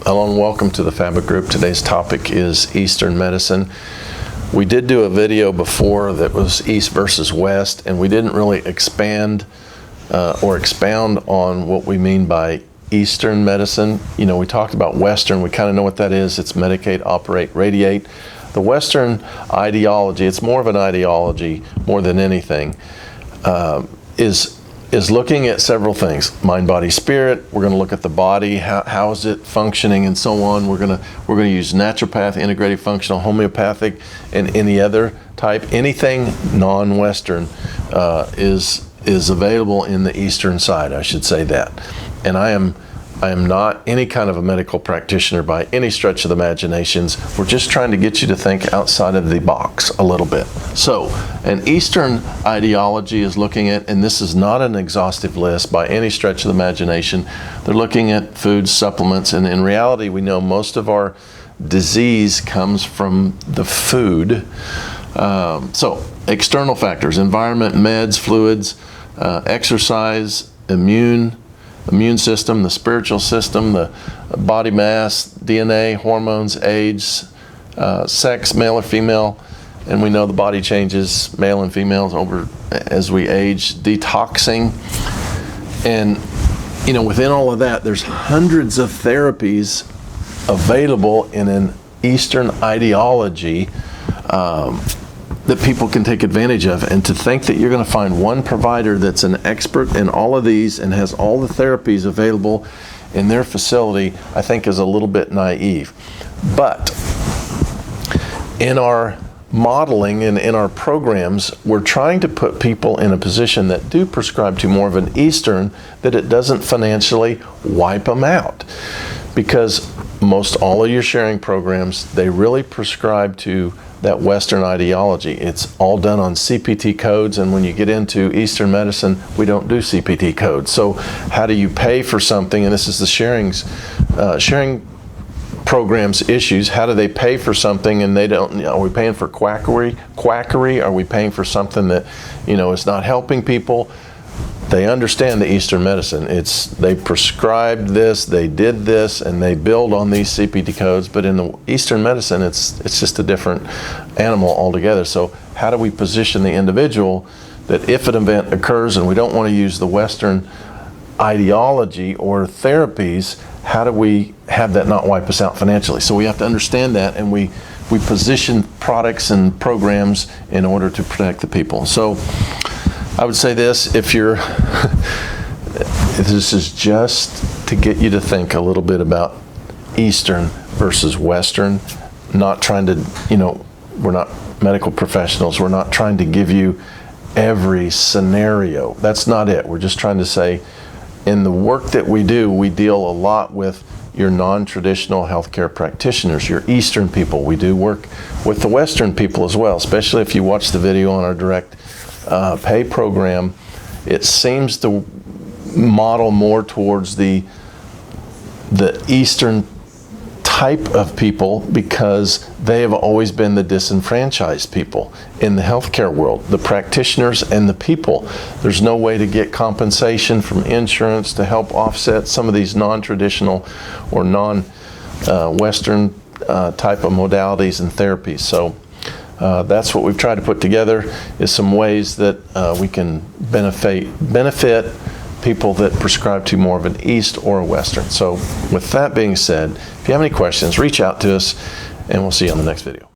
Hello and welcome to the Fabric Group. Today's topic is Eastern medicine. We did do a video before that was East versus West, and we didn't really expand or expound on what we mean by Eastern medicine. You know, we talked about Western. We kind of know what that is. It's medicate, operate, radiate. The Western ideology, it's more of an ideology more than anything, is looking at several things: mind, body, spirit. We're going to look at the body, how is it functioning, and so on. We're going to use naturopath, integrative functional, homeopathic, and any other type. Anything non-Western is available in the Eastern side, I should say that. And I am not any kind of a medical practitioner by any stretch of the imaginations. We're just trying to get you to think outside of the box a little bit. So an Eastern ideology is looking at, and this is not an exhaustive list by any stretch of the imagination, they're looking at foods, supplements, and in reality we know most of our disease comes from the food. So external factors: environment, meds, fluids, exercise, immune system, the spiritual system, the body mass, DNA, hormones, age, sex, male or female, and we know the body changes, male and females, over as we age, detoxing. And you know, within all of that, there's hundreds of therapies available in an Eastern ideology that people can take advantage of. And to think that you're going to find one provider that's an expert in all of these and has all the therapies available in their facility, I think is a little bit naive. But in our modeling and in our programs, we're trying to put people in a position that do prescribe to more of an Eastern, that it doesn't financially wipe them out. Because most all of your sharing programs, they really prescribe to that Western ideology. It's all done on CPT codes, and when you get into Eastern medicine, we don't do CPT codes. So how do you pay for something? And this is the sharing programs issues. How do they pay for something and they don't? Are we paying for quackery? Are we paying for something that, you know, is not helping people? They understand the Eastern medicine. They prescribed this, they did this, and they build on these CPT codes. But in the Eastern medicine, it's just a different animal altogether. So how do we position the individual that if an event occurs and we don't want to use the Western ideology or therapies, how do we have that not wipe us out financially? So we have to understand that, and we position products and programs in order to protect the people. So I would say this: if this is just to get you to think a little bit about Eastern versus Western, not trying to, you know, we're not medical professionals. We're not trying to give you every scenario. That's not it. We're just trying to say, in the work that we do, we deal a lot with your non-traditional healthcare practitioners, your Eastern people. We do work with the Western people as well, especially if you watch the video on our direct pay program. It seems to model more towards the Eastern type of people, because they have always been the disenfranchised people in the healthcare world, the practitioners and the people. There's no way to get compensation from insurance to help offset some of these non-traditional or non-Western type of modalities and therapies. So that's what we've tried to put together, is some ways that we can benefit people that prescribe to more of an East or a Western. So with that being said, if you have any questions, reach out to us, and we'll see you on the next video.